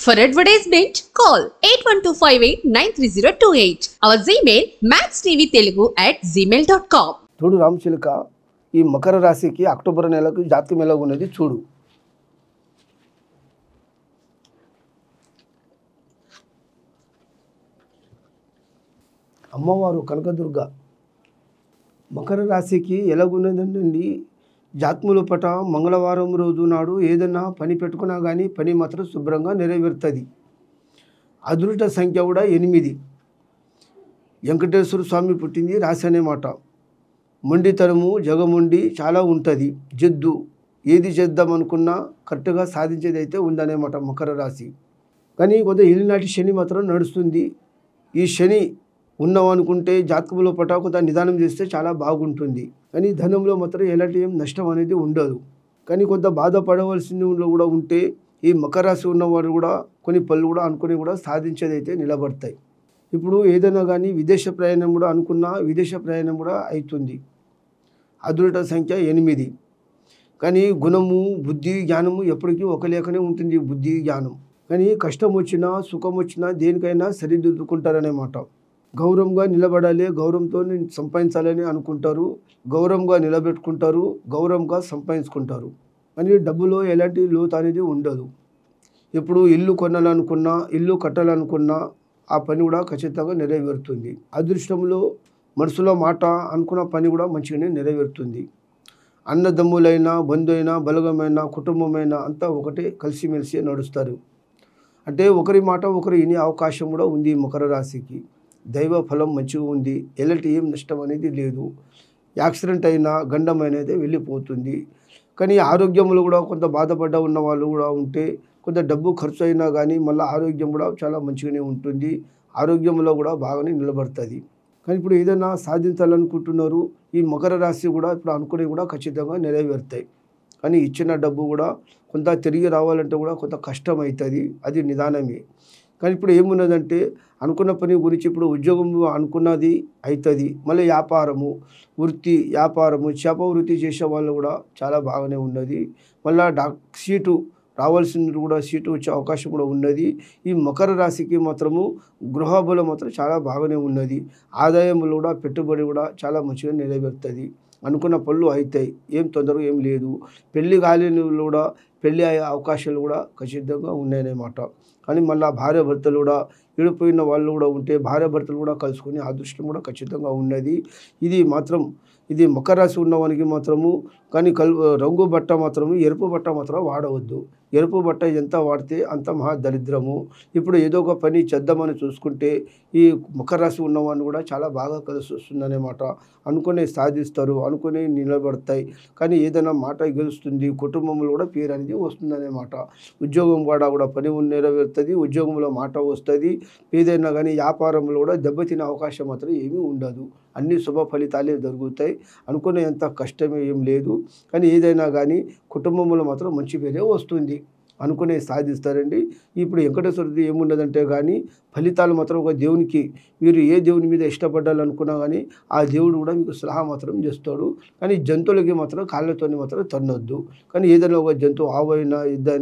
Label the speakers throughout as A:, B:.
A: For advertisement, call 8125893028. Our Gmail maxtvtelugu@gmail.com.
B: చూడు రామచిలుక, ఈ మకర రాశికి అక్టోబర్ నెలకు జాతకం ఎలా ఉన్నది చూడు. అమ్మవారు కనకదుర్గ మకర రాశికి ఎలాగున్నదండి. జాతకముల పట మంగళవారం రోజు నాడు ఏదన్నా పని పెట్టుకున్నా కానీ పని మాత్రం శుభ్రంగా నెరవేరుతుంది. అదృష్ట సంఖ్య కూడా 8. వెంకటేశ్వర స్వామి పుట్టింది రాశి అనే మాట. మొండితనము జగముండి చాలా ఉంటుంది. జిద్దు ఏది చేద్దాం అనుకున్నా కరెక్ట్గా సాధించేది అయితే ఉందనేమాట మకర రాశి. కానీ కొంత ఏలినాటి శని మాత్రం నడుస్తుంది. ఈ శని ఉన్నామనుకుంటే జాతకంలో పట కొంత నిదానం చేస్తే చాలా బాగుంటుంది. కానీ ధనంలో మాత్రం ఎలాంటి ఏం నష్టం అనేది ఉండదు. కానీ కొంత బాధపడవలసింది కూడా ఉంటే ఈ మకర రాశి ఉన్నవారు కూడా కొన్ని పనులు కూడా అనుకుని కూడా సాధించేది అయితే నిలబడతాయి. ఇప్పుడు ఏదైనా కానీ విదేశ ప్రయాణం కూడా అనుకున్నా విదేశ ప్రయాణం కూడా అవుతుంది. అదృష్ట సంఖ్య 8. కానీ గుణము బుద్ధి జ్ఞానము ఎప్పటికీ ఒక లేకనే ఉంటుంది. బుద్ధి జ్ఞానం కానీ కష్టం వచ్చినా సుఖం వచ్చినా దేనికైనా సరిదిద్దుకుంటారనేమాట. గౌరవంగా నిలబడాలి, గౌరవంతో సంపాదించాలని అనుకుంటారు, గౌరవంగా నిలబెట్టుకుంటారు, గౌరవంగా సంపాదించుకుంటారు. కానీ డబ్బులో ఎలాంటి లోతు అనేది ఉండదు. ఇప్పుడు ఇల్లు కొనాలనుకున్నా ఇల్లు కట్టాలనుకున్నా ఆ పని కూడా ఖచ్చితంగా నెరవేరుతుంది. అదృష్టంలో మనసులో మాట అనుకున్న పని కూడా మంచిగానే నెరవేరుతుంది. అన్నదమ్ములైనా బంధువైనా బలగమైన కుటుంబమైనా అంతా ఒకటే కలిసిమెలిసి నడుస్తారు. అంటే ఒకరి మాట ఒకరు వినే అవకాశం కూడా ఉంది మకర రాశికి. దైవ ఫలం మంచిగా ఉంది. ఎలాంటి ఏం నష్టం అనేది లేదు. యాక్సిడెంట్ అయినా గండం అనేది వెళ్ళిపోతుంది. కానీ ఆరోగ్యంలో కూడా కొంత బాధపడ్డ ఉన్న వాళ్ళు కూడా ఉంటే కొంత డబ్బు ఖర్చు అయినా కానీ మళ్ళీ ఆరోగ్యం కూడా చాలా మంచిగానే ఉంటుంది. ఆరోగ్యంలో కూడా బాగానే నిలబడుతుంది. కానీ ఇప్పుడు ఏదైనా సాధించాలనుకుంటున్నారు ఈ మకర రాశి కూడా ఇప్పుడు అనుకునేవి కూడా ఖచ్చితంగా నెరవేరుతాయి. కానీ ఇచ్చిన డబ్బు కూడా కొంత తిరిగి రావాలంటే కూడా కొంత కష్టం అవుతుంది. అది నిదానమే. కానీ ఇప్పుడు ఏమున్నదంటే అనుకున్న పని గురించి ఇప్పుడు ఉద్యోగం అనుకున్నది అవుతుంది. మళ్ళీ వ్యాపారము వ్యాపారము చేప వృత్తి చేసే వాళ్ళు కూడా చాలా బాగానే ఉన్నది. మళ్ళీ సీటు రావాల్సింది కూడా సీటు వచ్చే అవకాశం కూడా ఉన్నది. ఈ మకర రాశికి మాత్రము గృహబలం మాత్రం చాలా బాగానే ఉన్నది. ఆదాయంలో కూడా పెట్టుబడి కూడా చాలా మంచిగా నెరవేరుతుంది. అనుకున్న పనులు అవుతాయి. ఏం తొందరగా ఏం లేదు. పెళ్లి కాలేని కూడా పెళ్ళి అయ్యే అవకాశాలు కూడా ఖచ్చితంగా ఉన్నాయన్నమాట. కానీ మళ్ళీ భార్య భర్తలు కూడా విడిపోయిన వాళ్ళు కూడా ఉంటే భార్య భర్తలు కూడా కలుసుకునే అదృష్టం కూడా ఖచ్చితంగా ఉన్నది. ఇది మకర రాశి ఉన్నవానికి మాత్రము కానీ రంగు బట్ట మాత్రము ఎరుపు బట్ట మాత్రం వాడవద్దు. ఎరుపు బట్ట ఎంత వాడితే అంత మహా దరిద్రము. ఇప్పుడు ఏదో ఒక పని చేద్దామని చూసుకుంటే ఈ మకర రాశి ఉన్నవాడిని కూడా చాలా బాగా కలిసి వస్తుందనేమాట. అనుకునే సాధిస్తారు, అనుకునే నిలబడతాయి. కానీ ఏదైనా మాట గెలుస్తుంది. కుటుంబంలో కూడా పేరు అనేది వస్తుందనేమాట. ఉద్యోగం కూడా పని నెరవేరుతుంది. ఉద్యోగంలో మాట వస్తుంది. ఏదైనా కానీ వ్యాపారంలో కూడా దెబ్బతినే అవకాశం మాత్రం ఏమీ ఉండదు. అన్ని శుభ ఫలితాలే జరుగుతాయి. అనుకునేంత కష్టమే ఏం లేదు. కానీ ఏదైనా కానీ కుటుంబంలో మాత్రం మంచి పేరే వస్తుంది. అనుకునే సాధిస్తారండి. ఇప్పుడు వెంకటేశ్వరుది ఏమున్నదంటే కానీ ఫలితాలు మాత్రం ఒక దేవునికి మీరు ఏ దేవుని మీద ఇష్టపడాలనుకున్నా కానీ ఆ దేవుడు కూడా మీకు సలహా మాత్రం చేస్తాడు. కానీ జంతువులకి మాత్రం కాళ్ళతో మాత్రం తన్నొద్దు. కానీ ఏదైనా ఒక జంతువు ఆవైనా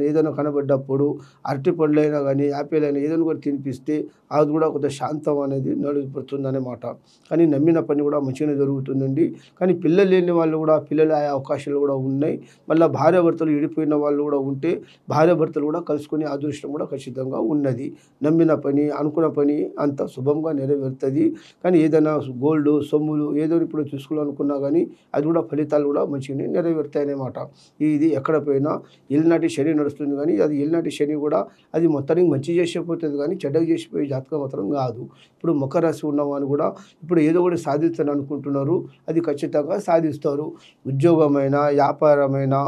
B: ఏదైనా కనబడ్డప్పుడు అరటి పండ్లైనా కానీ యాపిల్ అయినా ఏదైనా కూడా తినిపిస్తే అది కూడా కొంత శాంతం అనేది నడుపుతుంది అన్నమాట. కానీ నమ్మిన పని కూడా మంచిగానే జరుగుతుందండి. కానీ పిల్లలు లేని వాళ్ళు కూడా పిల్లలు అయ్యే అవకాశాలు కూడా ఉన్నాయి. మళ్ళీ భార్య భర్తలు విడిపోయిన వాళ్ళు కూడా ఉంటే భార్య భర్తలు కూడా కలుసుకునే అదృష్టం కూడా ఖచ్చితంగా ఉన్నది. నమ్మిన పని అనుకున్న పని అంత శుభంగా నెరవేరుతుంది. కానీ ఏదైనా గోల్డ్ సొమ్ములు ఏదో ఇప్పుడు చూసుకోవాలనుకున్నా కానీ అది కూడా ఫలితాలు కూడా మంచిగానే నెరవేరుతాయి అన్నమాట. ఇది ఎక్కడ పోయినా ఏలినాటి శని నడుస్తుంది. కానీ అది ఏలినాటి శని కూడా అది మొత్తానికి మంచి చేసిపోతుంది కానీ చెడ్డగా చేసిపోయే జాతకం మాత్రం కాదు. ఇప్పుడు మకర రాశి ఉన్నవాళ్ళు కూడా ఇప్పుడు ఏదో ఒకటి సాధించాలని అనుకుంటున్నారు. అది ఖచ్చితంగా సాధిస్తారు. ఉద్యోగమైనా వ్యాపారమైనా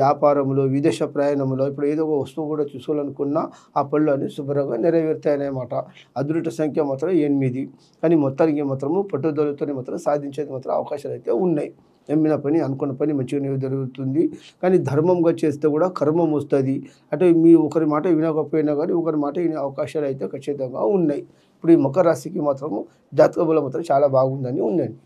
B: వ్యాపారంలో విదేశ ప్రయాణంలో ఇప్పుడు ఏదో ఒక వస్తువు కూడా చూసుకోవాలనుకున్నా ఆ పనులు అన్నీ శుభ్రంగా నెరవేరుతాయన్నమాట. అదృష్ట సంఖ్య మాత్రం 8. కానీ మొత్తానికి మాత్రము పట్టుదలతో మాత్రం సాధించేది మాత్రం అవకాశాలు అయితే ఉన్నాయి. నమ్మిన పని అనుకున్న పని మంచిగా జరుగుతుంది. కానీ ధర్మంగా చేస్తే కూడా కర్మం వస్తుంది. అంటే మీ ఒకరి మాట వినకపోయినా కానీ ఒకరి మాట వినే అవకాశాలు అయితే ఖచ్చితంగా ఉన్నాయి. ఇప్పుడు ఈ మకర రాశికి మాత్రము జాతక బలం మాత్రం చాలా బాగుందని ఉందండి.